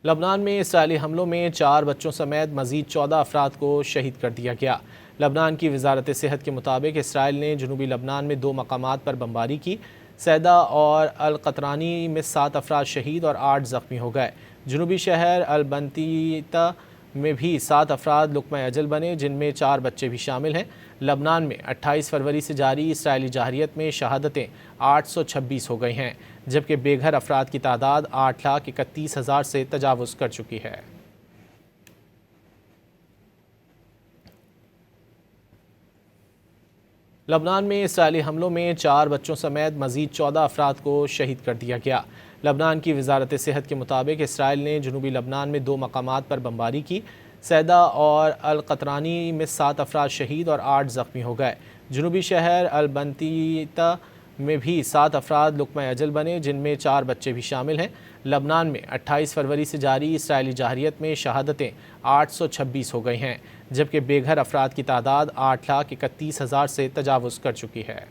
लबनान में इसराइली हमलों में 4 बच्चों समेत मज़ीद 14 अफराद को शहीद कर दिया गया। लबनान की वजारत सेहत के मुताबिक इसराइल ने जनूबी लबनान में 2 मकामात पर बमबारी की। सैदा और अल-क़तरानी में 7 अफराद शहीद और 8 ज़ख्मी हो गए। जनूबी शहर अल-बंतीता में भी 7 अफराद लुक़्मा अजल बने, जिनमें 4 बच्चे भी शामिल हैं। लबनान में 28 फरवरी से जारी इसराइली जारहियत में शहादतें 826 हो गई हैं, जबकि बेघर अफराद की तादाद 8,31,000 से तजावुज़ कर चुकी है। लबनान में इसराइली हमलों में 4 बच्चों समेत मज़ीद 14 अफराद को शहीद कर दिया गया। लबनान की वजारत सेहत के मुताबिक इसराइल ने जनूबी लबनान में 2 मकामात पर बमबारी की। सैदा और अल-क़तरानी में 7 अफराद शहीद और 8 ज़ख्मी हो गए। जनूबी शहर अल-बंतीता में भी 7 अफराद लुक़्मा अजल बने, जिनमें 4 बच्चे भी शामिल हैं। लबनान में 28 फरवरी से जारी इसराइली जारहियत में शहादतें 826 हो गई हैं, जबकि बेघर अफराद की तादाद 8,31,000 से तजावुज़ कर चुकी है।